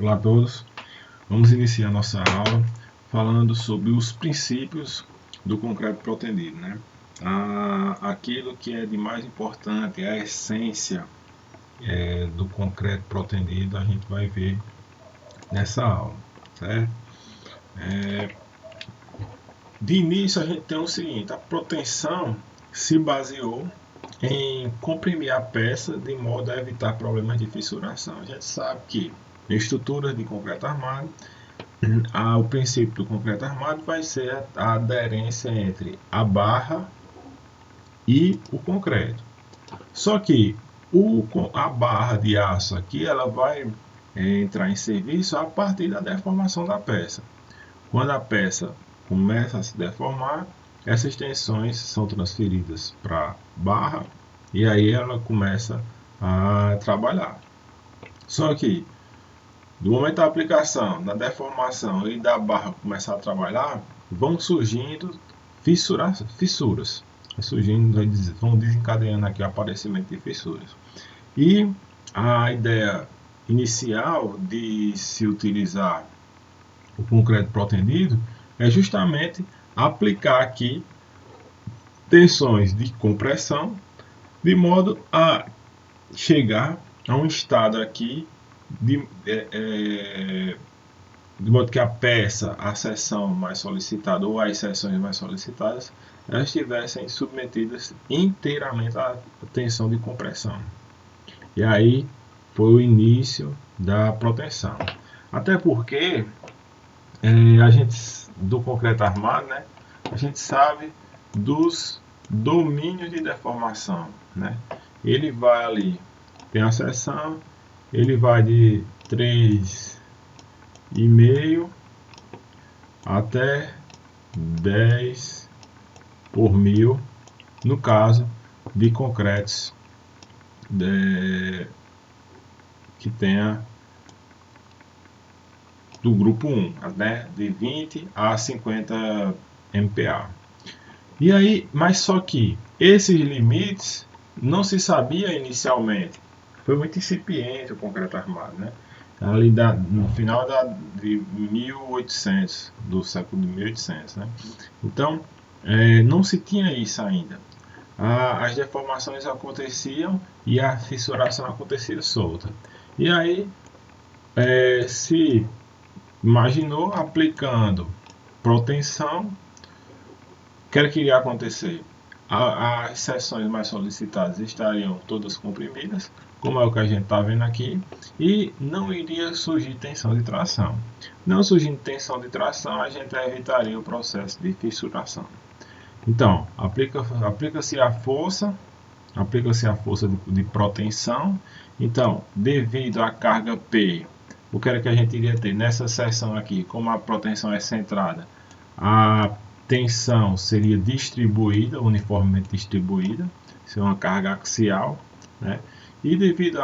Olá a todos, vamos iniciar nossa aula falando sobre os princípios do concreto protendido, né? Aquilo que é de mais importante, a essência do concreto protendido, a gente vai ver nessa aula, certo? De início a gente tem o seguinte: a proteção se baseou em comprimir a peça de modo a evitar problemas de fissuração. A gente sabe que em estruturas de concreto armado, o princípio do concreto armado vai ser a aderência entre a barra e o concreto. Só que a barra de aço aqui ela vai entrar em serviço a partir da deformação da peça. Quando a peça começa a se deformar, essas tensões são transferidas para a barra e aí ela começa a trabalhar. Só que do momento da aplicação, da deformação e da barra começar a trabalhar, vão surgindo fissuras, vão desencadeando aqui o aparecimento de fissuras. E a ideia inicial de se utilizar o concreto protendido é justamente aplicar aqui tensões de compressão de modo a chegar a um estado aqui de modo que a peça, a seção mais solicitada ou as seções mais solicitadas, elas estivessem submetidas inteiramente à tensão de compressão. E aí foi o início da proteção. Até porque a gente do concreto armado, né, a gente sabe dos domínios de deformação, né? Ele vai ali, tem a seção, ele vai de 3,5 até 10 por 1000, no caso de concretos que tenha do grupo 1, né, de 20 a 50 MPa. E aí, mas só que esses limites não se sabia inicialmente. Foi muito incipiente o concreto armado, né? Ali no final de 1800, do século de 1800, né? Então, não se tinha isso ainda. As deformações aconteciam e a fissuração acontecia solta. E aí se imaginou aplicando proteção. O que iria acontecer? As seções mais solicitadas estariam todas comprimidas, como é o que a gente está vendo aqui, e não iria surgir tensão de tração. Não surgindo tensão de tração, a gente evitaria o processo de fissuração. Então, aplica-se a força de proteção. Então, devido à carga P, o que era que a gente iria ter nessa seção aqui? Como a proteção é centrada, a tensão seria distribuída, uniformemente distribuída, isso é uma carga axial, né? E devido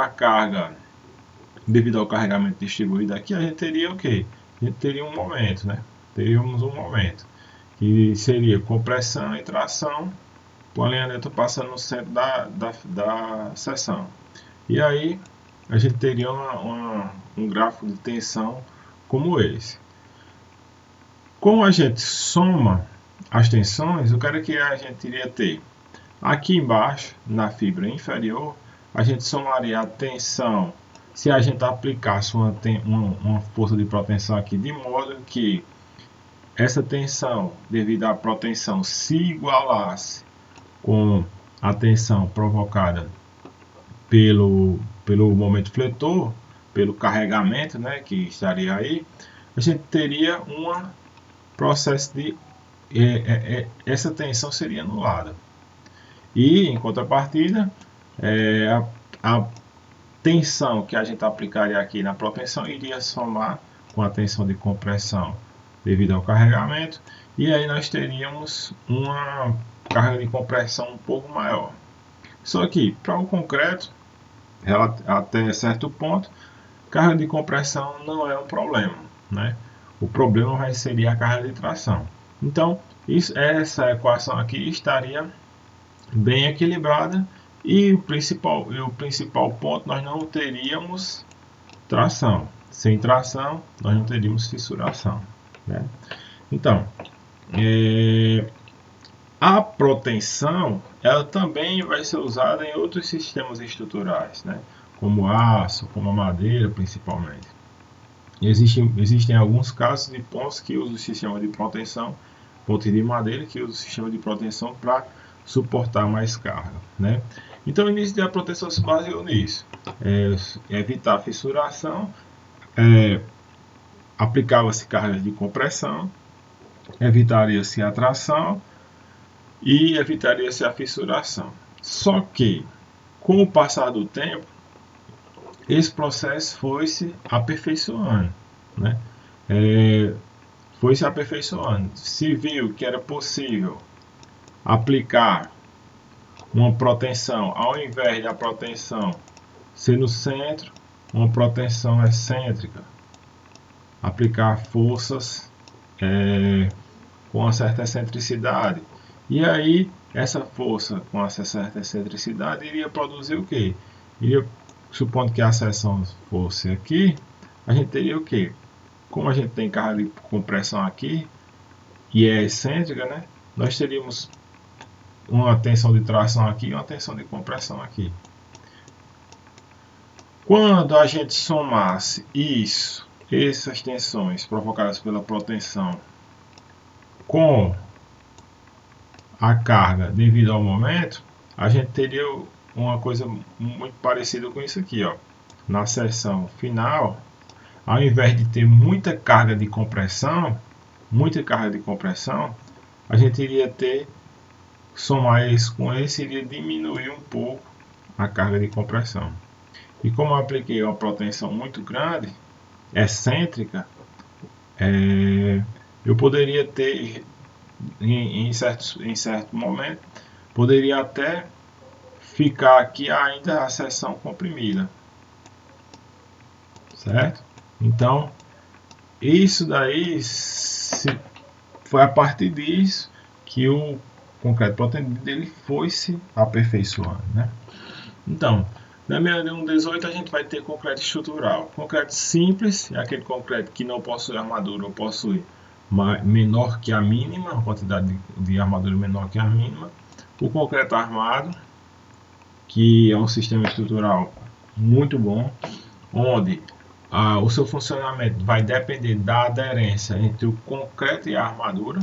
ao carregamento distribuído aqui, a gente teria o quê? A gente teria um momento, né? Teríamos um momento, que seria compressão e tração, com a linha neutra passando no centro da seção. E aí, a gente teria um gráfico de tensão como esse. Como a gente soma as tensões, o que era que a gente iria ter? Aqui embaixo, na fibra inferior, a gente somaria a tensão se a gente aplicasse uma força de proteção aqui, de modo que essa tensão, devido à proteção, se igualasse com a tensão provocada pelo momento fletor, pelo carregamento, né, que estaria aí, a gente teria um processo de essa tensão seria anulada. E em contrapartida, a tensão que a gente aplicaria aqui na proteção iria somar com a tensão de compressão devido ao carregamento, e aí nós teríamos uma carga de compressão um pouco maior. Só que para o concreto, até certo ponto, carga de compressão não é um problema, né? O problema seria a carga de tração. Então, essa equação aqui estaria bem equilibrada e o principal ponto, nós não teríamos tração. sem tração, nós não teríamos fissuração, né? Então, a proteção, ela também vai ser usada em outros sistemas estruturais, né? Como aço, como a madeira, principalmente. Existem alguns casos de pontos que usam o sistema de proteção, ponte de madeira, que usa o sistema de proteção para suportar mais carga, né? Então, o início da proteção se baseou nisso. Evitar a fissuração, aplicava-se cargas de compressão, evitaria-se a tração e evitaria-se a fissuração. Só que, com o passar do tempo, esse processo foi se aperfeiçoando, né? Foi se aperfeiçoando. Se viu que era possível aplicar uma proteção, ao invés da proteção ser no centro, uma proteção excêntrica, aplicar forças com uma certa excentricidade. E aí, essa força com essa certa excentricidade iria produzir o quê? Supondo que a seção fosse aqui, a gente teria o quê? Como a gente tem carga de compressão aqui e é excêntrica, né? Nós teríamos uma tensão de tração aqui e uma tensão de compressão aqui. Quando a gente somasse essas tensões provocadas pela proteção com a carga devido ao momento, a gente teria uma coisa muito parecida com isso aqui, ó. Na seção final, ao invés de ter muita carga de compressão, a gente iria somar isso com esse, iria diminuir um pouco a carga de compressão. E como eu apliquei uma proteção muito grande, excêntrica, eu poderia ter, em certo momento, poderia até ficar aqui ainda a seção comprimida, certo? Então, isso daí foi a partir disso que o concreto protendido dele foi se aperfeiçoando, né? Então, na 6118 a gente vai ter concreto estrutural. Concreto simples é aquele concreto que não possui armadura ou possui menor que a mínima, a quantidade de armadura menor que a mínima. O concreto armado, que é um sistema estrutural muito bom, onde o seu funcionamento vai depender da aderência entre o concreto e a armadura,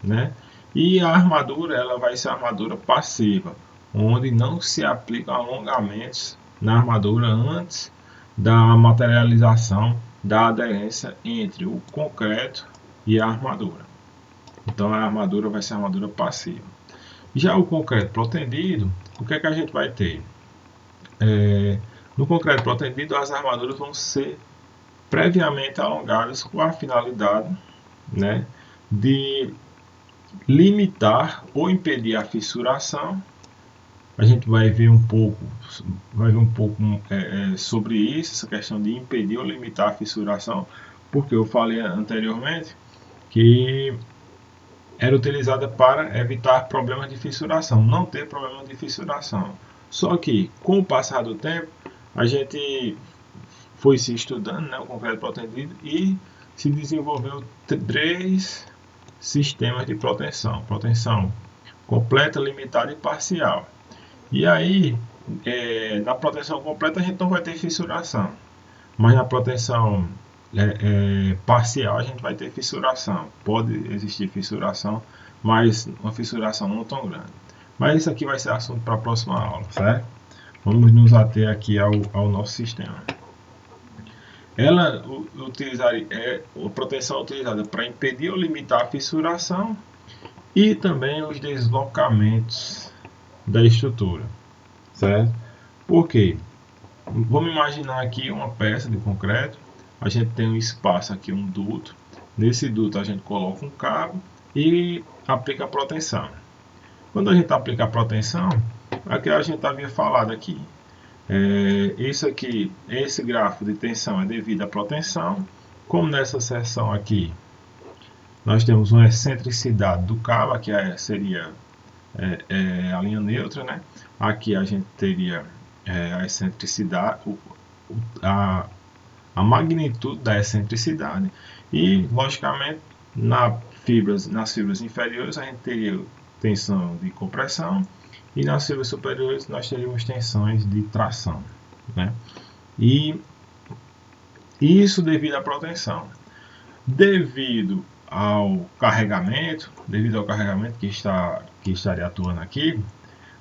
né? E a armadura, ela vai ser armadura passiva, onde não se aplicam alongamentos na armadura antes da materialização da aderência entre o concreto e a armadura. Então a armadura vai ser armadura passiva. Já o concreto protendido, o que é que a gente vai ter? No concreto protendido, as armaduras vão ser previamente alongadas com a finalidade, né, de limitar ou impedir a fissuração. A gente vai ver um pouco sobre isso, essa questão de impedir ou limitar a fissuração, porque eu falei anteriormente que era utilizada para evitar problemas de fissuração, não ter problema de fissuração. Só que, com o passar do tempo, a gente foi se estudando, né, o concreto protendido, e se desenvolveu 3 sistemas de proteção: proteção completa, limitada e parcial. E aí, na proteção completa a gente não vai ter fissuração, mas na proteção parcial a gente vai ter fissuração. Pode existir fissuração, mas uma fissuração não tão grande. Mas isso aqui vai ser assunto para a próxima aula, certo? Vamos nos ater aqui ao nosso sistema. Ela a proteção utilizada para impedir ou limitar a fissuração e também os deslocamentos da estrutura, certo? Por quê? Vamos imaginar aqui uma peça de concreto, a gente tem um espaço aqui, um duto, nesse duto a gente coloca um cabo e aplica a proteção. Quando a gente aplica a proteção, aqui a gente havia falado aqui, esse gráfico de tensão é devido à proteção. Como nessa seção aqui nós temos uma excentricidade do cabo, aqui seria a linha neutra, né? Aqui a gente teria a excentricidade, a a magnitude da excentricidade e, logicamente, nas fibras inferiores a gente teria tensão de compressão e nas fibras superiores nós teríamos tensões de tração, né? E isso devido à proteção. Devido ao carregamento que estaria atuando aqui,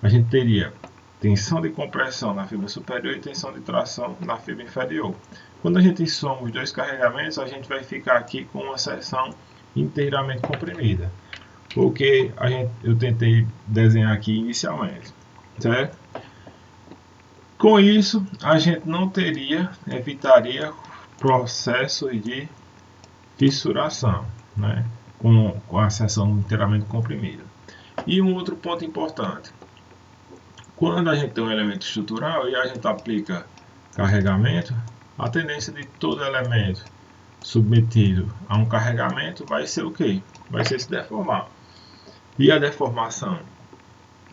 a gente teria tensão de compressão na fibra superior e tensão de tração na fibra inferior. Quando a gente soma os dois carregamentos, a gente vai ficar aqui com uma seção inteiramente comprimida, porque eu tentei desenhar aqui inicialmente, certo? Com isso, a gente evitaria processos de fissuração, né? Com a seção inteiramente comprimida. E um outro ponto importante, quando a gente tem um elemento estrutural e a gente aplica carregamento, a tendência de todo elemento submetido a um carregamento vai ser o quê? Vai ser se deformar. E a deformação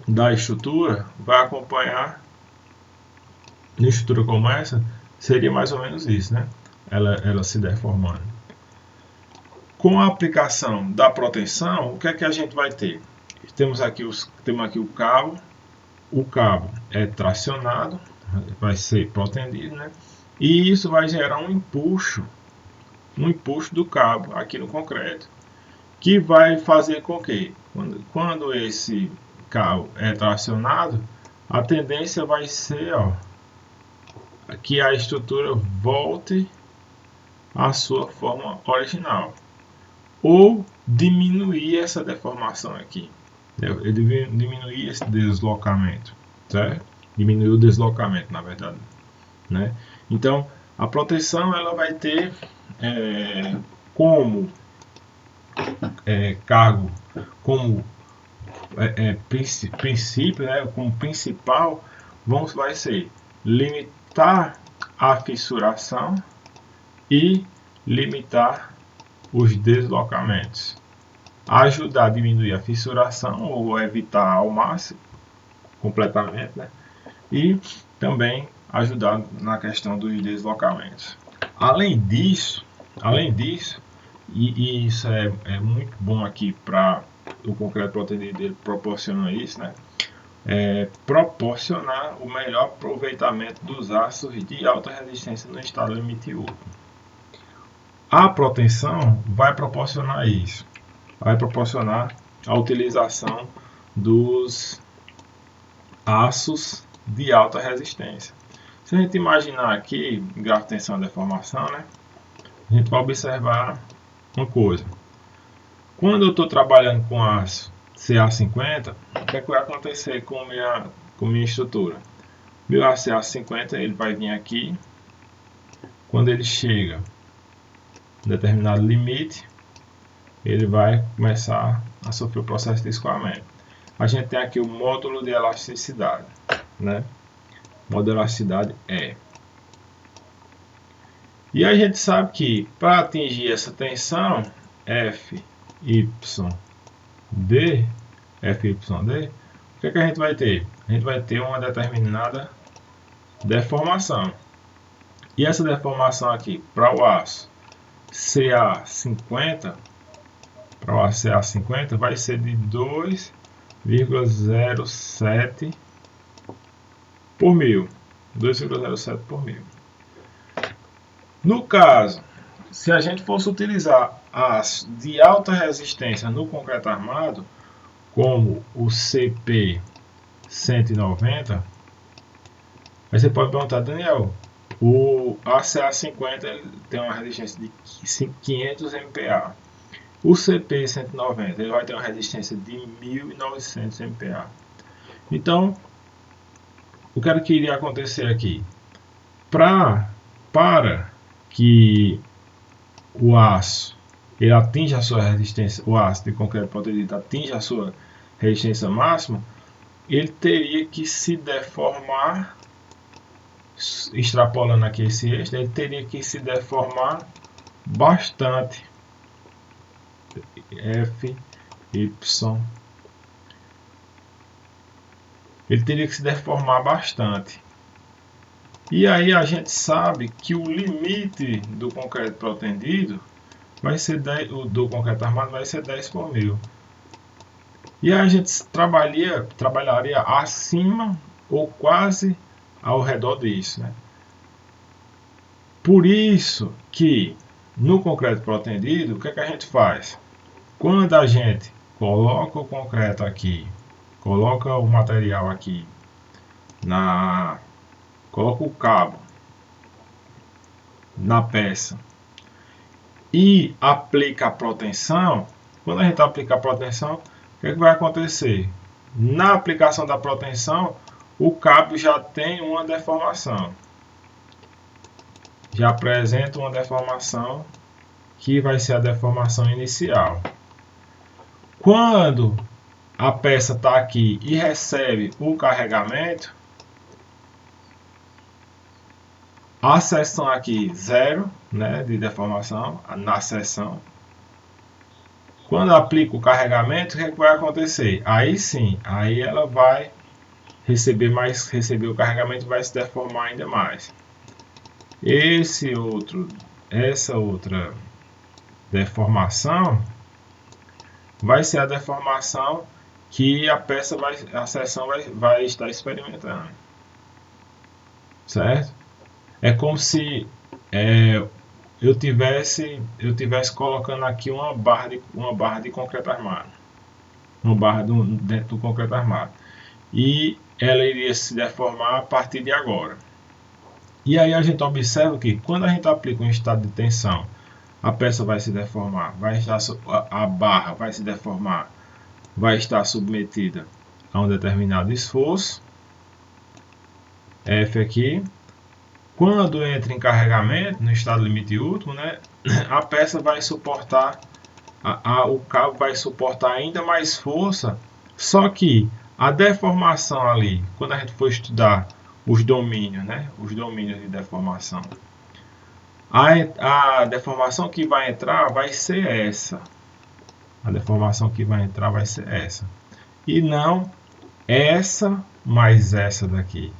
da estrutura vai acompanhar, numa estrutura como essa, seria mais ou menos isso, né? Ela se deformando. Com a aplicação da proteção, o que é que a gente vai ter? Temos aqui o cabo. O cabo é tracionado, vai ser protendido, né? E isso vai gerar um empuxo do cabo aqui no concreto, que vai fazer com que, quando esse cabo é tracionado, a tendência vai ser que a estrutura volte à sua forma original, ou diminuir essa deformação aqui. Ele diminuir esse deslocamento, certo? Diminuir o deslocamento, na verdade, né? Então, a proteção ela vai ter como cargo, como princípio, né? Como principal, vai ser limitar a fissuração e limitar os deslocamentos. Ajudar a diminuir a fissuração ou evitar ao máximo, completamente, né? E também ajudar na questão dos deslocamentos. Além disso, e isso é muito bom aqui para o concreto protendido, ele proporciona isso, né? Proporcionar o melhor aproveitamento dos aços de alta resistência no estado limite único. A proteção vai proporcionar isso. Vai proporcionar a utilização dos aços de alta resistência. Se a gente imaginar aqui, gráfico de tensão e deformação, né, a gente vai observar uma coisa. Quando eu estou trabalhando com aço CA50, o que vai acontecer com minha estrutura? Meu aço CA50 ele vai vir aqui, quando ele chega em determinado limite, ele vai começar a sofrer o processo de escoamento. A gente tem aqui o módulo de elasticidade, né? O módulo de elasticidade é. E a gente sabe que para atingir essa tensão FYD, o que a gente vai ter? A gente vai ter uma determinada deformação. E essa deformação aqui, para o aço CA50, vai ser de 2,07 por mil. 2,07 por mil. No caso, se a gente fosse utilizar aço de alta resistência no concreto armado, como o CP 190, aí você pode perguntar, Daniel, o ACA50 tem uma resistência de 500 MPa. O CP 190 ele vai ter uma resistência de 1900 MPa. Então, o que iria acontecer aqui? Para que o aço ele atinja a sua resistência, o aço de concreto protendido atinja a sua resistência máxima, ele teria que se deformar, extrapolando aqui esse eixo, ele teria que se deformar bastante. Ele teria que se deformar bastante. E aí a gente sabe que o limite do concreto protendido vai ser 10, o do concreto armado vai ser 10 por mil. E a gente trabalharia acima ou quase ao redor disso, né? Por isso que no concreto protendido, o que é que a gente faz? Quando a gente coloca o concreto aqui, coloca o material aqui, coloca o cabo na peça e aplica a proteção, quando a gente aplica a proteção, o que é que vai acontecer? Na aplicação da proteção, o cabo já tem uma deformação. Já apresenta uma deformação que vai ser a deformação inicial. Quando a peça está aqui e recebe o carregamento, a seção aqui zero, né, de deformação na seção. Quando aplica o carregamento, o que, é que vai acontecer? Aí sim, aí ela vai receber o carregamento, vai se deformar ainda mais. Essa outra deformação vai ser a deformação que a seção vai estar experimentando, certo? É como se eu tivesse colocando aqui uma barra de concreto armado, uma barra dentro do concreto armado, e ela iria se deformar a partir de agora. E aí a gente observa que quando a gente aplica um estado de tensão, a peça vai se deformar, a barra vai se deformar, vai estar submetida a um determinado esforço, F aqui. Quando entra em carregamento, no estado limite último, né, a peça vai suportar, o cabo vai suportar ainda mais força, só que a deformação ali, quando a gente for estudar os domínios, né, os domínios de deformação, a deformação que vai entrar vai ser essa. A deformação que vai entrar vai ser essa. E não essa mais essa daqui.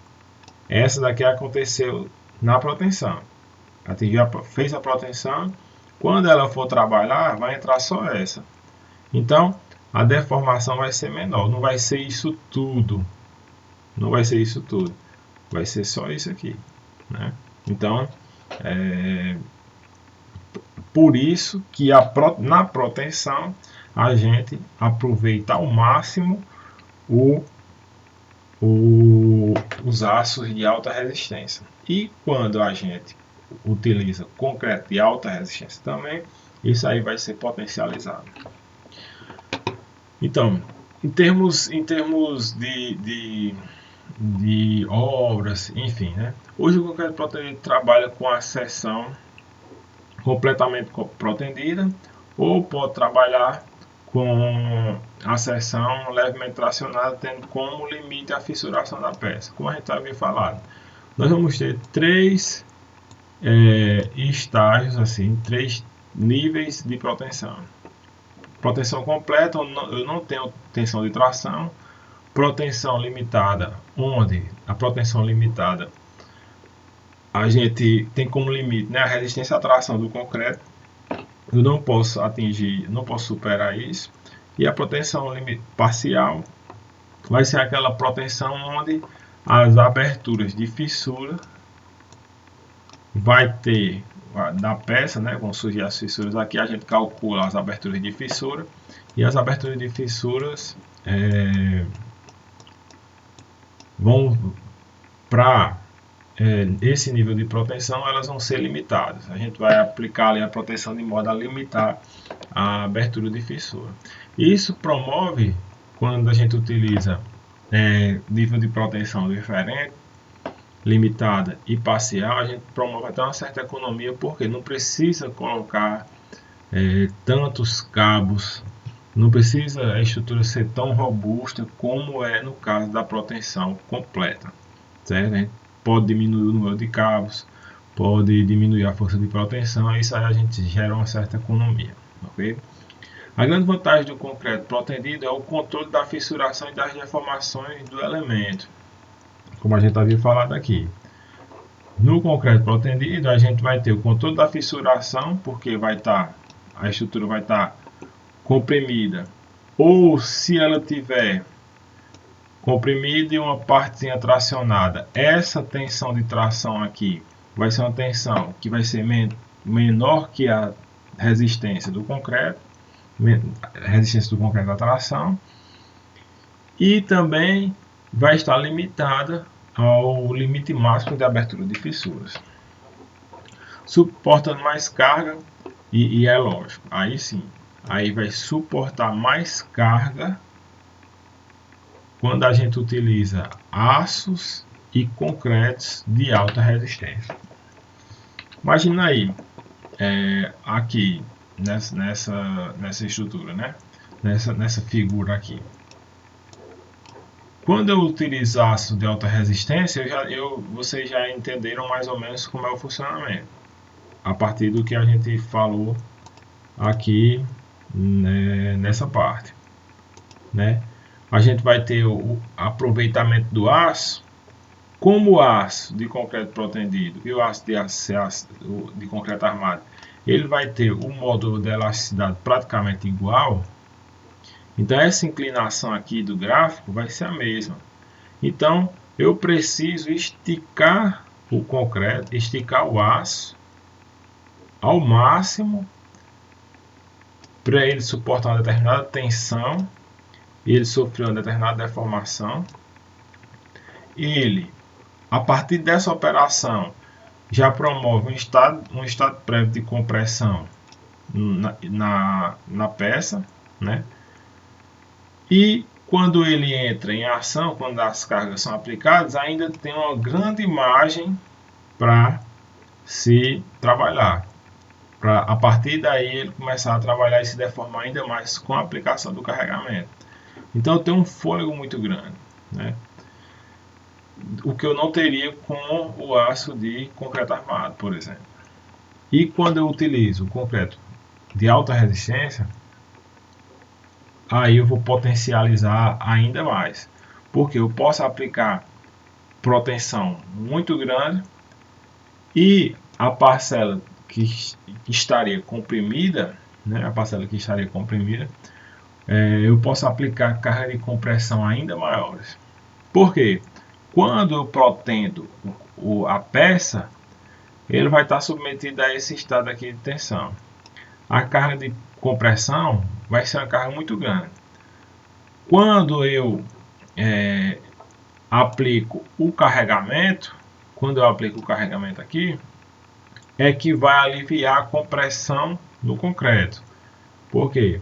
Essa daqui aconteceu na proteção. Fez a proteção. Quando ela for trabalhar, vai entrar só essa. Então, a deformação vai ser menor. Não vai ser isso tudo. Não vai ser isso tudo. Vai ser só isso aqui, né? Então, por isso que na proteção a gente aproveita ao máximo os aços de alta resistência. E quando a gente utiliza concreto de alta resistência também, isso aí vai ser potencializado. Então, em termos de obras, enfim, né? Hoje o concreto protendido trabalha com a seção completamente protendida, ou pode trabalhar com a seção levemente tracionada, tendo como limite a fissuração da peça. Como a gente havia falado, nós vamos ter três estágios, assim, três níveis de proteção. Proteção completa, eu não tenho tensão de tração. Proteção limitada, onde a proteção limitada a gente tem como limite, né, a resistência à tração do concreto. Eu não posso atingir, não posso superar isso. E a proteção parcial vai ser aquela proteção onde as aberturas de fissura vai ter na peça, né, vão surgir as fissuras aqui, a gente calcula as aberturas de fissura, e as aberturas de fissuras vão para esse nível de proteção, elas vão ser limitadas. A gente vai aplicar ali a proteção de modo a limitar a abertura de fissura. Isso promove, quando a gente utiliza nível de proteção diferente, limitada e parcial, a gente promove até uma certa economia, porque não precisa colocar tantos cabos, não precisa a estrutura ser tão robusta como é no caso da proteção completa, certo? A gente pode diminuir o número de cabos, pode diminuir a força de proteção, e isso aí a gente gera uma certa economia, ok? A grande vantagem do concreto protendido é o controle da fissuração e das deformações do elemento, como a gente havia falado aqui. No concreto pretendido, a gente vai ter o controle da fissuração, porque a estrutura vai estar comprimida, ou se ela tiver comprimida e uma partezinha tracionada, essa tensão de tração aqui vai ser uma tensão que vai ser menor que a resistência do concreto, à tração, e também vai estar limitada ao limite máximo de abertura de fissuras. Suportando mais carga, e é lógico, aí sim, aí vai suportar mais carga quando a gente utiliza aços e concretos de alta resistência. Imagina aí, aqui nessa estrutura, né? Nessa figura aqui. Quando eu utilizo aço de alta resistência, vocês já entenderam mais ou menos como é o funcionamento, a partir do que a gente falou aqui, né, nessa parte, né? A gente vai ter o aproveitamento do aço, como o aço de concreto protendido e o aço de concreto armado, ele vai ter o módulo de elasticidade praticamente igual. Então essa inclinação aqui do gráfico vai ser a mesma. Então eu preciso esticar o concreto, esticar o aço ao máximo para ele suportar uma determinada tensão, ele sofreu uma determinada deformação. Ele, a partir dessa operação, já promove um estado prévio de compressão na peça, né? E quando ele entra em ação, quando as cargas são aplicadas, ainda tem uma grande margem para se trabalhar. Para a partir daí ele começar a trabalhar e se deformar ainda mais com a aplicação do carregamento. Então tem um fôlego muito grande, né? O que eu não teria com o aço de concreto armado, por exemplo. E quando eu utilizo o concreto de alta resistência, aí eu vou potencializar ainda mais, porque eu posso aplicar proteção muito grande e a parcela que estaria comprimida, né, eu posso aplicar carga de compressão ainda maiores. Por quê? Quando eu protendo a peça, ele vai estar submetido a esse estado aqui de tensão. A carga de compressão vai ser uma carga muito grande. Quando eu aplico o carregamento, aqui, é que vai aliviar a compressão no concreto. Por quê?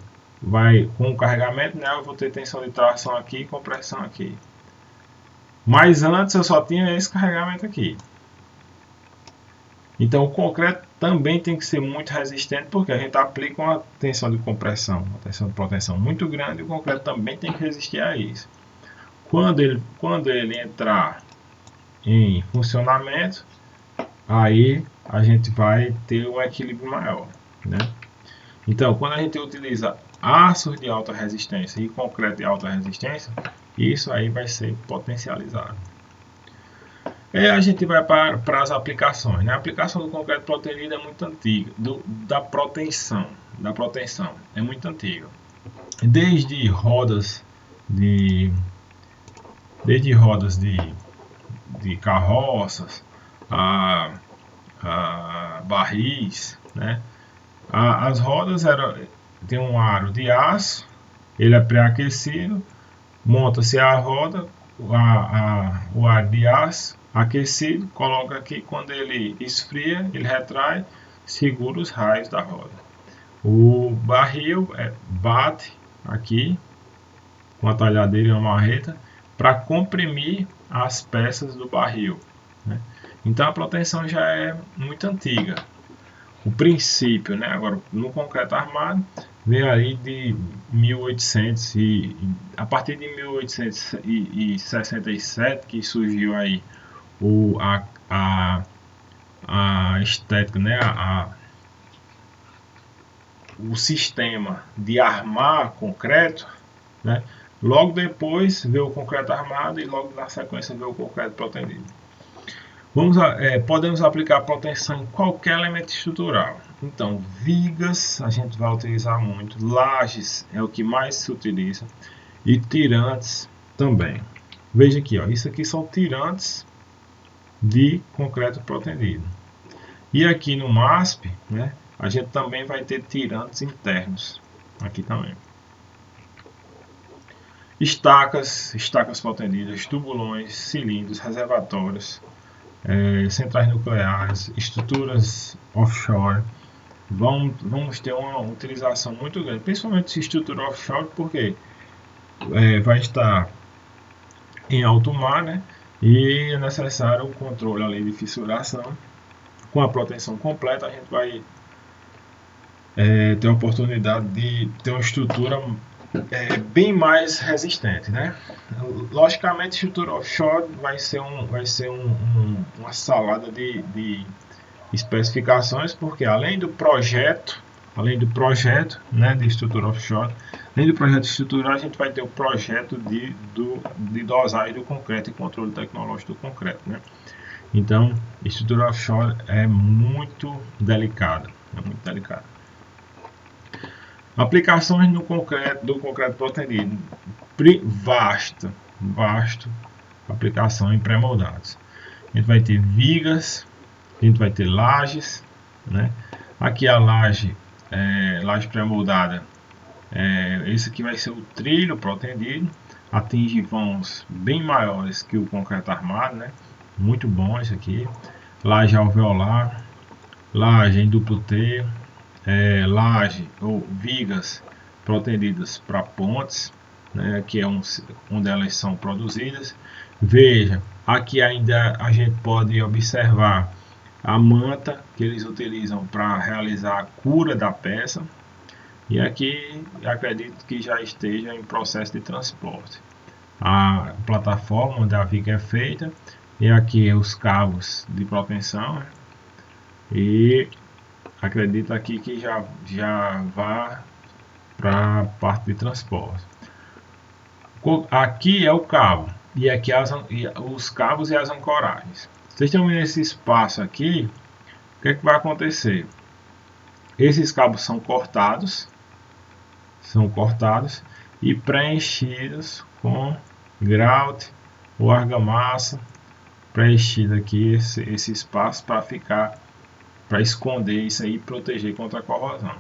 Com o carregamento, né, eu vou ter tensão de tração aqui e compressão aqui. Mas antes eu só tinha esse carregamento aqui. Então o concreto também tem que ser muito resistente, porque a gente aplica uma tensão de compressão, uma tensão de proteção muito grande, e o concreto também tem que resistir a isso. Quando ele entrar em funcionamento, aí a gente vai ter um equilíbrio maior, né? Então, quando a gente utiliza aços de alta resistência e concreto de alta resistência, isso aí vai ser potencializado. A gente vai para as aplicações, né? A aplicação do concreto protendido é muito antiga, da proteção é muito antiga. Desde rodas de carroças, a barris, né? As rodas tem um aro de aço, ele é pré-aquecido, monta-se a roda, o aro de aço aquecido, coloca aqui, quando ele esfria, ele retrai, segura os raios da roda. O barril bate aqui com a talhadeira e uma marreta para comprimir as peças do barril, né? Então a proteção já é muito antiga. O princípio, né? Agora no concreto armado veio aí de 1800 a partir de 1867 que surgiu aí a estética, né? O sistema de armar concreto, né? Logo depois veio o concreto armado e logo na sequência veio o concreto protendido. Podemos aplicar proteção em qualquer elemento estrutural. Então, vigas a gente vai utilizar muito, lajes é o que mais se utiliza e tirantes também. Veja aqui, ó, isso aqui são tirantes de concreto protendido. E aqui no MASP, né, a gente também vai ter tirantes internos, aqui também. Estacas protendidas, tubulões, cilindros, reservatórios, centrais nucleares, estruturas offshore, vamos ter uma utilização muito grande, principalmente estrutura offshore, porque vai estar em alto mar, né? E é necessário o controle ali de fissuração. Com a proteção completa, a gente vai ter a oportunidade de ter uma estrutura bem mais resistente, né? Logicamente, a estrutura offshore vai ser uma salada de especificações, porque além do projeto, né, de estrutura offshore, além do projeto estrutural, a gente vai ter o projeto de dosagem do concreto e controle tecnológico do concreto, né? Então, estrutura offshore é muito delicada, Aplicações no concreto, do concreto protendido, vasto, aplicação em pré-moldados. A gente vai ter vigas, a gente vai ter lajes, né? Aqui a laje pré-moldada, esse aqui vai ser o trilho protendido, atinge vãos bem maiores que o concreto armado, né? Muito bom isso aqui. Laje alveolar, laje em duplo T, laje ou vigas protendidas para pontes, né, que é onde elas são produzidas. Veja, aqui ainda a gente pode observar a manta que eles utilizam para realizar a cura da peça, e aqui acredito que já esteja em processo de transporte. A plataforma onde a viga é feita, e aqui os cabos de propensão, e acredito aqui que já vá para a parte de transporte. Aqui é o cabo, e aqui os cabos e as ancoragens. Vocês estão vendo esse espaço aqui? O que é que vai acontecer? Esses cabos são cortados e preenchidos com grout ou argamassa, preenchido aqui esse espaço para esconder isso aí e proteger contra a corrosão.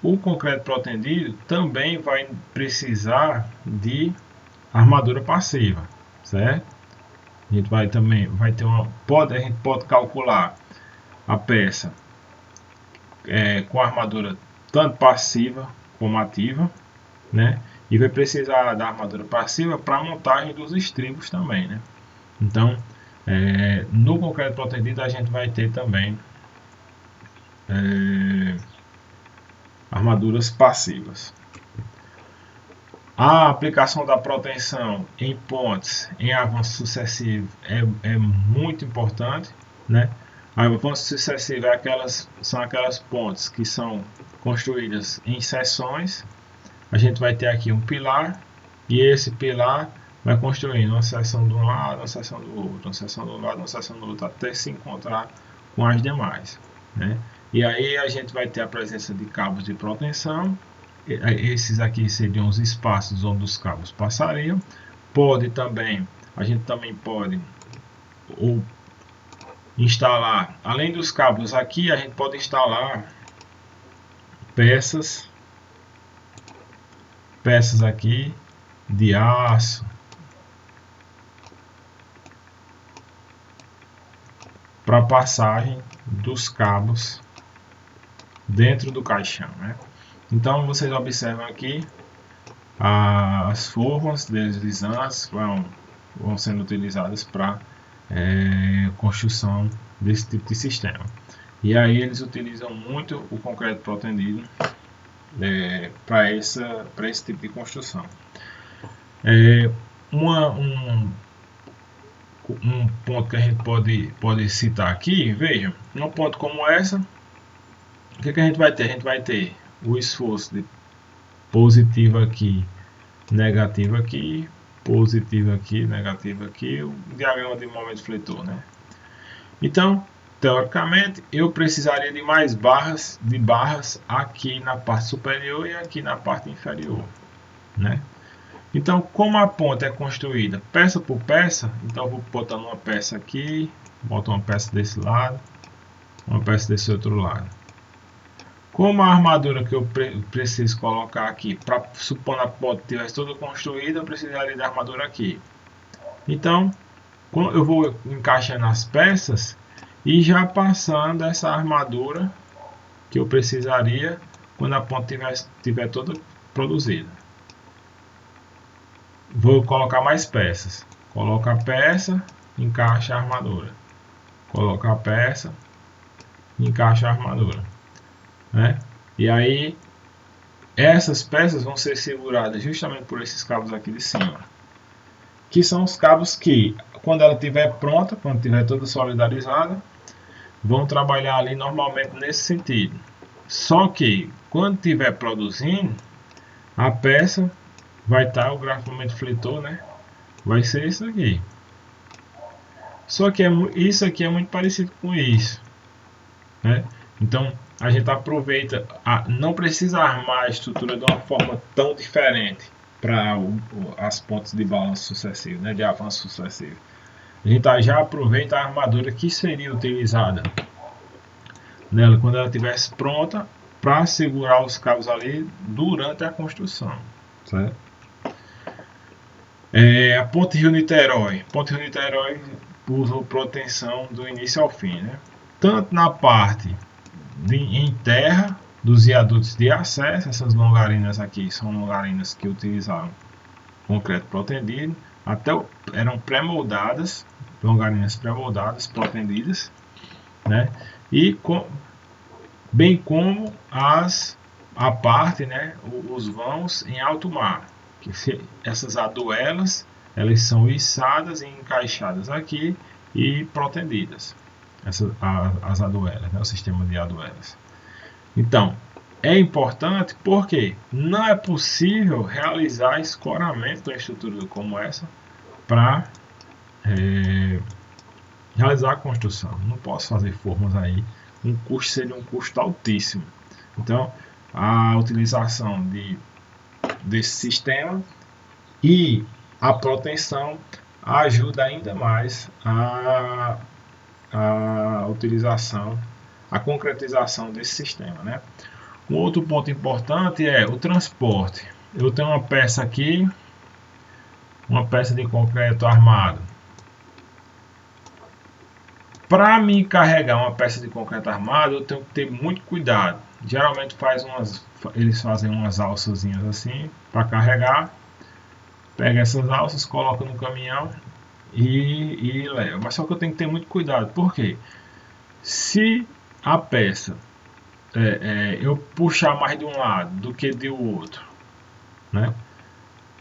O concreto protendido também vai precisar de armadura passiva, certo? A gente vai ter a gente pode calcular a peça com armadura tanto passiva como ativa, né? E vai precisar da armadura passiva para a montagem dos estribos também, né? Então, no concreto protendido a gente vai ter também armaduras passivas. A aplicação da proteção em pontes em avanço sucessivo é muito importante, né? A avanço sucessivo são aquelas pontes que são construídas em seções. A gente vai ter aqui um pilar, e esse pilar vai construindo uma seção de um lado, uma seção do outro, uma seção de um lado, uma seção do outro, até se encontrar com as demais, né? E aí a gente vai ter a presença de cabos de proteção. Esses aqui seriam os espaços onde os cabos passariam. A gente também pode instalar, além dos cabos aqui, a gente pode instalar peças aqui de aço, para passagem dos cabos dentro do caixão, né? Então vocês observam aqui as formas deslizantes vão sendo utilizadas para construção desse tipo de sistema. E aí eles utilizam muito o concreto protendido para esse tipo de construção. Um ponto que a gente pode citar aqui, vejam, num ponto como essa, o que a gente vai ter? A gente vai ter o esforço de positivo aqui, negativo aqui, positivo aqui, negativo aqui, o diagrama de momento fletor, né? Então, teoricamente, eu precisaria de mais barras, aqui na parte superior e aqui na parte inferior, né? Então, como a ponte é construída peça por peça, então eu vou botando uma peça aqui, boto uma peça desse lado, uma peça desse outro lado. Como a armadura que eu preciso colocar aqui, para supondo a ponte estivesse toda construída, eu precisaria de armadura aqui. Então, eu vou encaixando as peças e já passando essa armadura que eu precisaria quando a ponte estiver toda produzida. Vou colocar mais peças. Coloca a peça, encaixa a armadura. Coloca a peça, encaixa a armadura, né? E aí essas peças vão ser seguradas justamente por esses cabos aqui de cima, que são os cabos que, quando ela estiver pronta, quando estiver toda solidarizada, vão trabalhar ali normalmente nesse sentido. Só que quando estiver produzindo, a peça vai estar, o gráfico de momento fletor, né? Vai ser isso aqui. Só que isso aqui é muito parecido com isso, né? Então a gente aproveita, não precisa armar a estrutura de uma forma tão diferente para as pontes de balanço sucessivo, né? De avanço sucessivo. A gente já aproveita a armadura que seria utilizada nela quando ela estivesse pronta para segurar os cabos ali durante a construção, certo? A ponte Rio-Niterói. Ponte Rio-Niterói usou proteção do início ao fim, né? Tanto na parte em terra dos viadutos de acesso, essas longarinas aqui são longarinas que utilizaram concreto protendido, eram pré-moldadas, longarinas pré-moldadas, protendidas, né? E bem como a parte, né, os vãos em alto mar, que essas aduelas, elas são içadas e encaixadas aqui e protendidas, as aduelas, né, o sistema de aduelas. Então, é importante porque não é possível realizar escoramento de uma estrutura como essa para realizar a construção. Não posso fazer formas aí, seria um custo altíssimo. Então, a utilização desse sistema e a proteção ajuda ainda mais a utilização, a concretização desse sistema, né? Um outro ponto importante é o transporte. Eu tenho uma peça aqui, uma peça de concreto armado. Para me carregar uma peça de concreto armado, eu tenho que ter muito cuidado. Geralmente eles fazem umas alçazinhas assim para carregar. Pega essas alças, coloca no caminhão e leva. Mas só que eu tenho que ter muito cuidado. Por quê? Se a peça eu puxar mais de um lado do que de outro, né?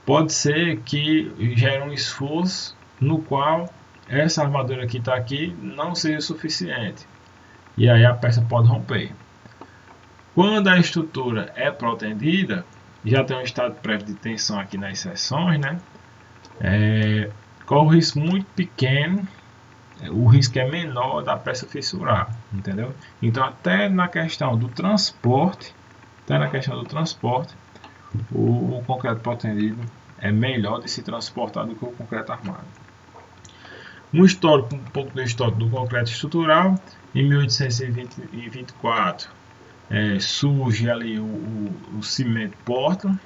Pode ser que gere um esforço no qual essa armadura que está aqui não seja suficiente. E aí a peça pode romper. Quando a estrutura é protendida, já tem um estado prévio de tensão aqui nas seções, né? Corre um risco muito pequeno, o risco é menor da peça fissurar, entendeu? Então até na questão do transporte, o concreto protendido é melhor de se transportar do que o concreto armado. Um pouco do histórico do concreto estrutural. Em 1824 surge ali o cimento Portland.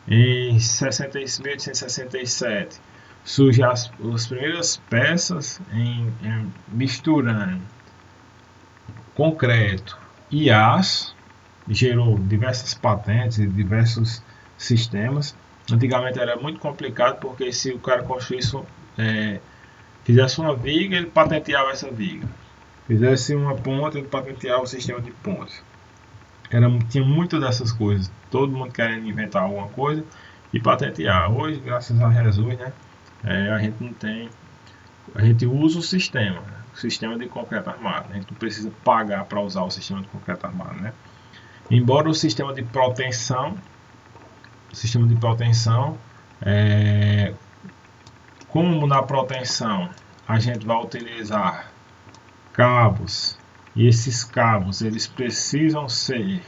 Em 1867 surgem as primeiras peças misturando concreto e aço, gerou diversas patentes e diversos sistemas. Antigamente era muito complicado, porque se o cara construísse, fizesse uma viga, ele patenteava essa viga. Fizesse uma ponte, ele patenteava o sistema de pontes. Tinha muitas dessas coisas, todo mundo querendo inventar alguma coisa e patentear. Hoje, graças a Jesus, né, a gente não tem, a gente usa o sistema de concreto armado. A gente não precisa pagar para usar o sistema de concreto armado, né? Embora o sistema de proteção como na proteção a gente vai utilizar cabos, e esses cabos eles precisam ser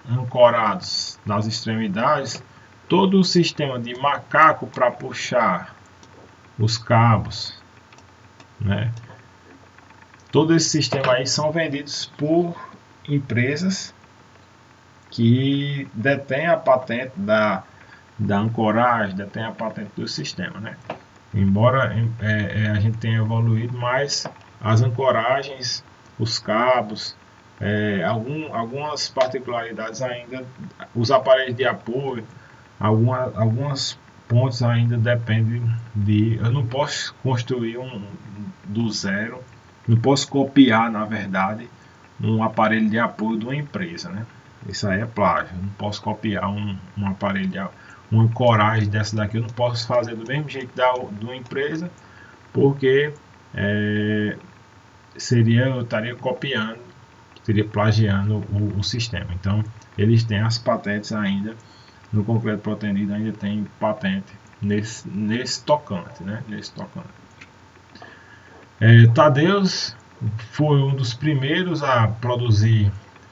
ancorados nas extremidades, todo o sistema de macaco para puxar os cabos, né? Todo esse sistema aí são vendidos por empresas que detêm a patente da ancoragem, detêm a patente do sistema, né? Embora a gente tenha evoluído, mas as ancoragens, os cabos, algumas particularidades ainda, os aparelhos de apoio, algumas pontos ainda dependem de... Eu não posso construir do zero, não posso copiar, na verdade, um aparelho de apoio de uma empresa, né? Isso aí é plágio. Eu não posso copiar um aparelho de uma ancoragem dessa daqui. Eu não posso fazer do mesmo jeito de uma empresa, porque eu estaria copiando, estaria plagiando o sistema. Então, eles têm as patentes ainda, no concreto protendido ainda tem patente nesse tocante, né? Nesse tocante. Tadeusz foi um dos primeiros a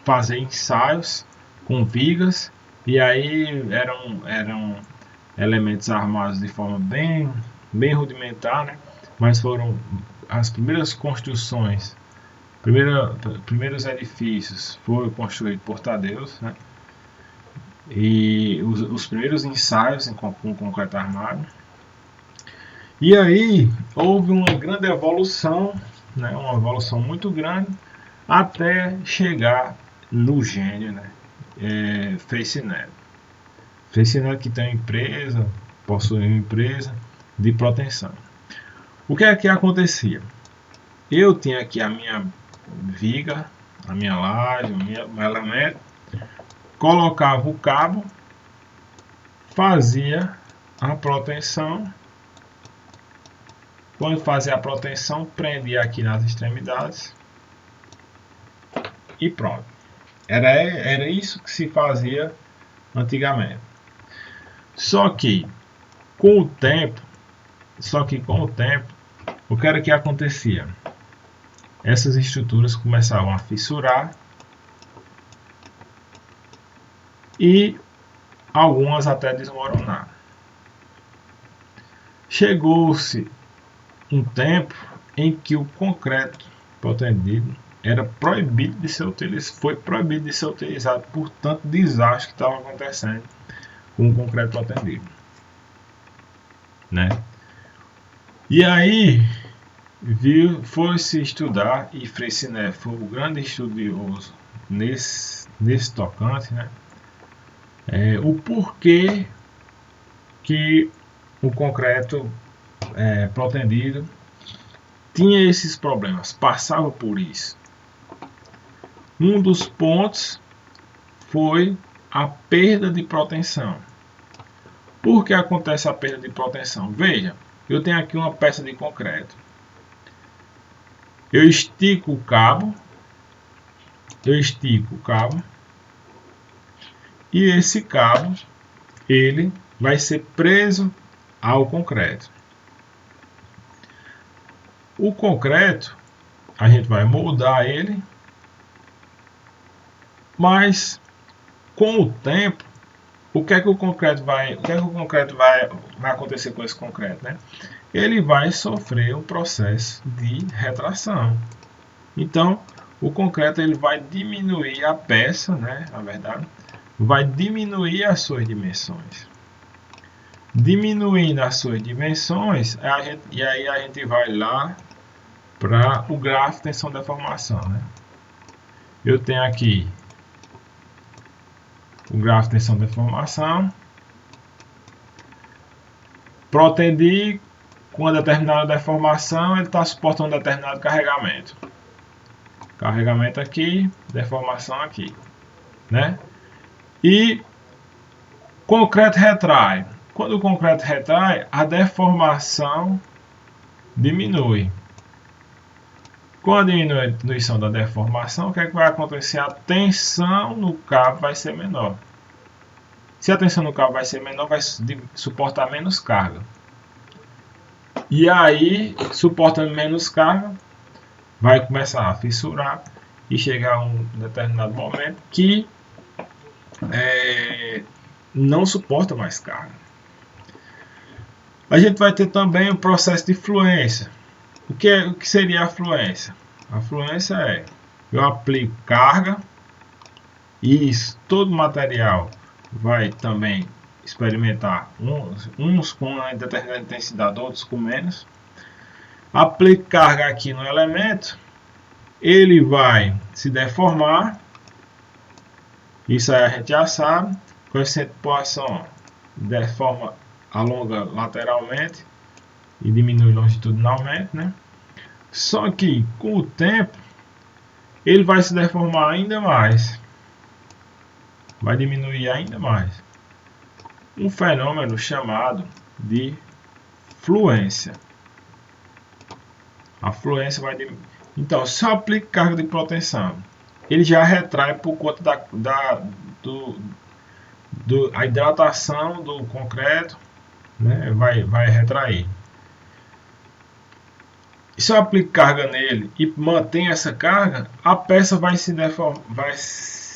fazer ensaios com vigas, e aí eram elementos armados de forma bem rudimentar, né? Mas foram as primeiras construções, primeiros edifícios foram construídos por Tadeusz, né? E os primeiros ensaios com concreto armado. E aí houve uma grande evolução, né? Uma evolução muito grande, até chegar no gênio, né? Freycinet. Freycinet que tem uma empresa, possui uma empresa de proteção. O que é que acontecia? Eu tinha aqui a minha viga, a minha laje, o meu elemento, colocava o cabo, fazia a proteção. Quando fazia a proteção, prendia aqui nas extremidades e pronto. Era isso que se fazia antigamente. Só que com o tempo, o que era que acontecia? Essas estruturas começavam a fissurar e algumas até desmoronar. Chegou-se um tempo em que o concreto protendido era proibido de ser utilizado, foi proibido de ser utilizado por tanto desastre que estava acontecendo com o concreto protendido, né? E aí foi-se estudar, e Freycinet foi o grande estudioso nesse tocante, né? O porquê que o concreto protendido tinha esses problemas, passava por isso. Um dos pontos foi a perda de proteção. Por que acontece a perda de proteção? Veja, eu tenho aqui uma peça de concreto. Eu estico o cabo, e esse cabo ele vai ser preso ao concreto. O concreto a gente vai moldar ele, mas com o tempo, o que é que o concreto vai acontecer com esse concreto, né? Ele vai sofrer um processo de retração. Então, o concreto ele vai diminuir a peça, né? Na verdade, vai diminuir as suas dimensões. Diminuindo as suas dimensões, e aí a gente vai lá para o gráfico de tensão de deformação, né? Eu tenho aqui o gráfico de tensão de deformação. Protendi com uma determinada deformação, ele está suportando um determinado carregamento. Carregamento aqui, deformação aqui, né? E concreto retrai. Quando o concreto retrai, a deformação diminui. Com a diminuição da deformação, o que é que vai acontecer? A tensão no cabo vai ser menor. Se a tensão no cabo vai ser menor, vai suportar menos carga. E aí, suportando menos carga, vai começar a fissurar e chegar a um determinado momento que não suporta mais carga. A gente vai ter também o processo de fluência. O que seria a fluência? A fluência é: eu aplico carga e todo material vai também experimentar uns com uma determinada intensidade, outros com menos. Aplico carga aqui no elemento, ele vai se deformar, isso aí a gente já sabe. Coeficiente de poação deforma, alonga lateralmente e diminui longitudinalmente, né? Só que com o tempo ele vai se deformar ainda mais, vai diminuir ainda mais. Um fenômeno chamado de fluência. A fluência vai diminuir. Então, se eu aplico carga de proteção, ele já retrai por conta a hidratação do concreto, né? vai retrair. Se eu aplico carga nele e mantém essa carga, a peça vai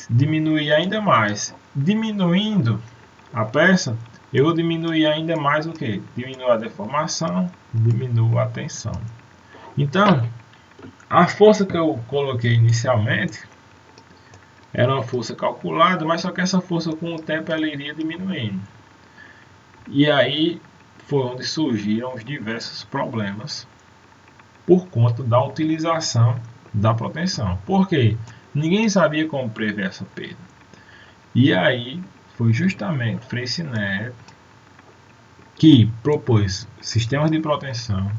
diminuir ainda mais. Diminuindo a peça, eu vou diminuir ainda mais o que? Diminuo a deformação, diminuo a tensão. Então, a força que eu coloquei inicialmente era uma força calculada, mas só que essa força com o tempo ela iria diminuindo. E aí foi onde surgiram os diversos problemas por conta da utilização da proteção. Por quê? Ninguém sabia como prever essa perda. E aí foi justamente Freycinet Neto que propôs sistemas de proteção,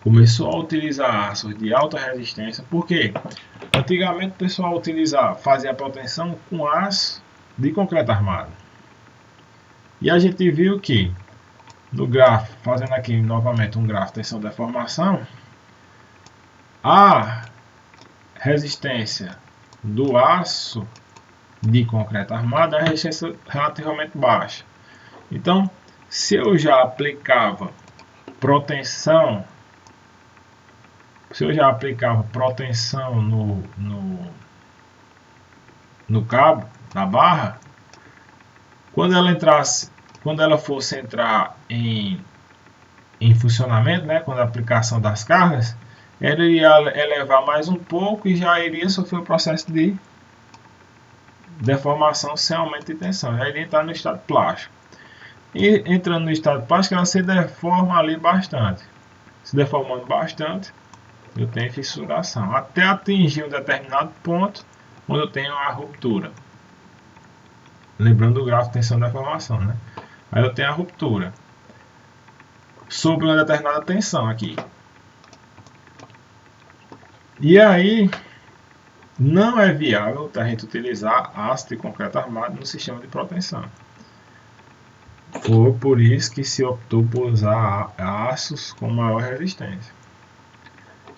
começou a utilizar aços de alta resistência, porque antigamente o pessoal fazia a proteção com aço de concreto armado. E a gente viu que no gráfico, fazendo aqui novamente um gráfico de tensão e deformação, a resistência do aço de concreto armado é uma resistência relativamente baixa. Então, se eu já aplicava proteção no cabo, na barra, quando ela fosse entrar em funcionamento, né, quando a aplicação das cargas, ela iria elevar mais um pouco e já iria sofrer o processo de deformação sem aumento de tensão. Já iria entrar no estado plástico. E entrando no estado plástico, ela se deforma ali bastante. Se deformando bastante, eu tenho fissuração, até atingir um determinado ponto onde eu tenho a ruptura. Lembrando do gráfico de tensão e deformação, né? Aí eu tenho a ruptura sobre uma determinada tensão aqui. E aí não é viável a gente utilizar aço de concreto armado no sistema de proteção. Foi por isso que se optou por usar aços com maior resistência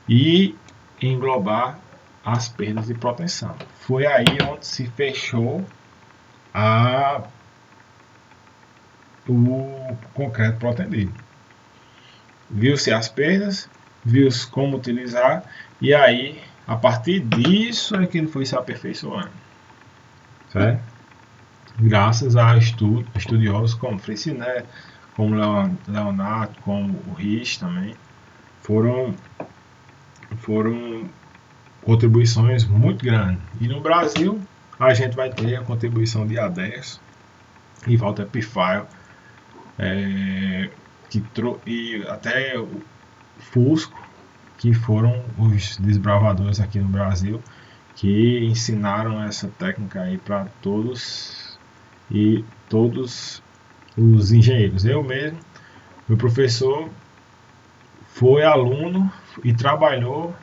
e englobar as perdas de proteção. Foi aí onde se fechou o concreto protendido. Viu-se as perdas, viu-se como utilizar, e aí, a partir disso, é que ele foi se aperfeiçoando. Certo? Graças a estudiosos como Freycinet, como Leonardo, como o Rich também, foram contribuições muito grandes. E no Brasil, a gente vai ter a contribuição de Aderson e Walter Pfeil, e até o Fusco, que foram os desbravadores aqui no Brasil, que ensinaram essa técnica aí para todos os engenheiros. Eu mesmo, meu professor foi aluno e trabalhou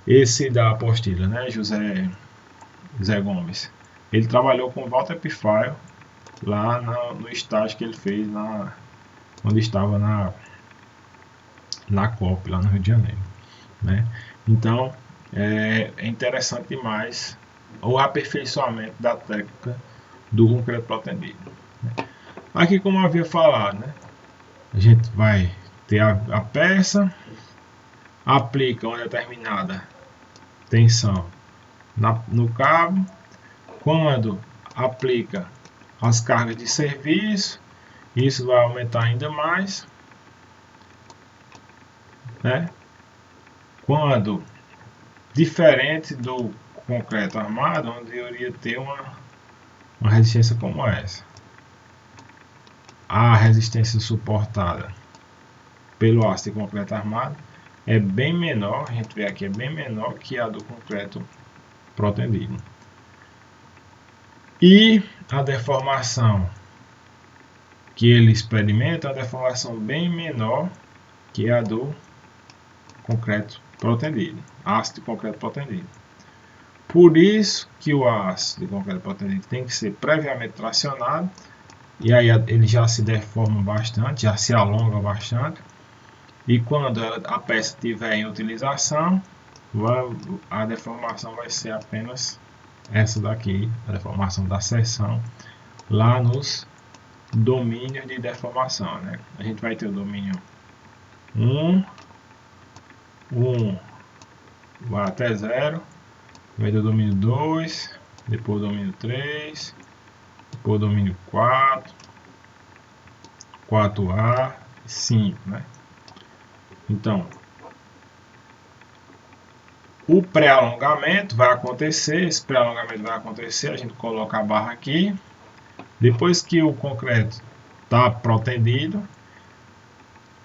esse da apostila, né, José Gomes. Ele trabalhou com Walter Pfeil lá no estágio que ele fez onde estava na COP, lá no Rio de Janeiro, né? Então é interessante demais o aperfeiçoamento da técnica do concreto protendido. Aqui, como eu havia falado, né? A gente vai ter a peça, aplica uma determinada tensão no cabo. Quando aplica as cargas de serviço, isso vai aumentar ainda mais, né? Quando diferente do concreto armado, onde eu iria ter uma resistência como essa, a resistência suportada pelo aço de concreto armado é bem menor, a gente vê aqui, é bem menor que a do concreto protendido. E a deformação que ele experimenta é uma deformação bem menor que a do concreto protendido, aço de concreto protendido. Por isso que o aço de concreto protendido tem que ser previamente tracionado, e aí ele já se deforma bastante, já se alonga bastante, e quando a peça estiver em utilização, a deformação vai ser apenas essa daqui, a deformação da seção, lá nos domínios de deformação, né? A gente vai ter o domínio 1, vai até 0, vai ter o domínio 2, depois o domínio 3, depois o domínio 4, 4A, 5, né? Então, o pré-alongamento vai acontecer, esse pré-alongamento vai acontecer, a gente coloca a barra aqui, depois que o concreto está protendido,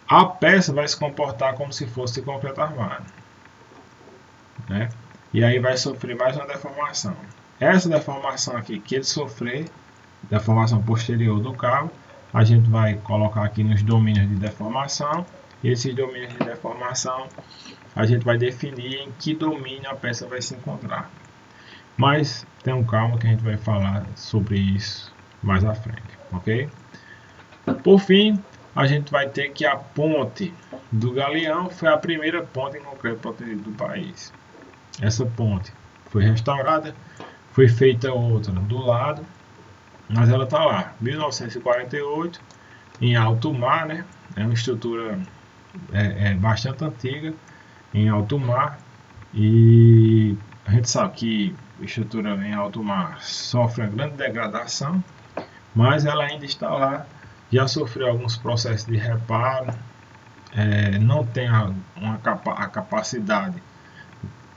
a peça vai se comportar como se fosse de concreto armado, né? E aí vai sofrer mais uma deformação. Essa deformação aqui que ele sofrer, deformação posterior do cabo, a gente vai colocar aqui nos domínios de deformação. E esses domínios de deformação a gente vai definir em que domínio a peça vai se encontrar. Mas tenham calma que a gente vai falar sobre isso mais à frente, ok? Por fim, a gente vai ter que a ponte do Galeão foi a primeira ponte em concreto protegido do país. Essa ponte foi restaurada, foi feita outra do lado, mas ela está lá, 1948, em alto mar, né? É uma estrutura bastante antiga, em alto mar, e a gente sabe que a estrutura em alto mar sofre uma grande degradação, mas ela ainda está lá, já sofreu alguns processos de reparo, não tem a capacidade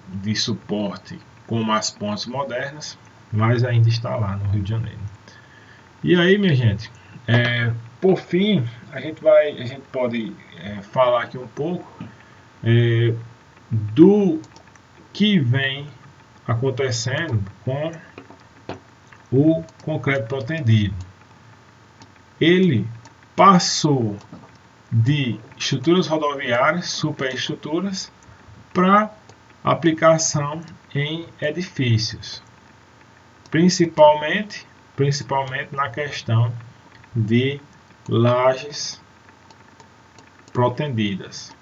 de suporte como as pontes modernas, mas ainda está lá no Rio de Janeiro. E aí, minha gente, por fim, a gente pode falar aqui um pouco do que vem acontecendo com o concreto protendido. Ele passou de estruturas rodoviárias, superestruturas, para aplicação em edifícios, principalmente na questão de lajes protendidas.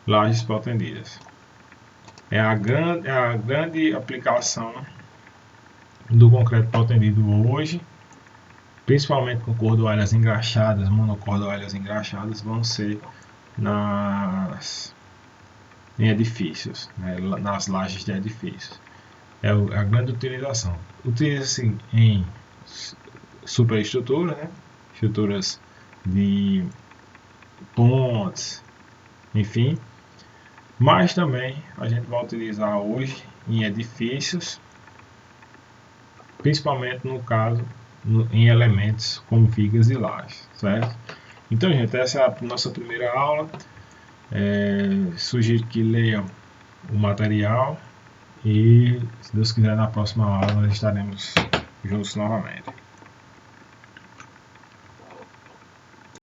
Lajes protendidas é a grande aplicação do concreto protendido hoje, principalmente com cordoalhas engraxadas, monocordoalhas engraxadas, vão ser em edifícios, né, nas lajes de edifícios. É a grande utilização. Utiliza-se em superestruturas, né, estruturas de pontes, enfim, mas também a gente vai utilizar hoje em edifícios, principalmente no caso em elementos como vigas e lajes, certo? Então, gente, essa é a nossa primeira aula. Sugiro que leiam o material e, se Deus quiser, na próxima aula nós estaremos juntos novamente.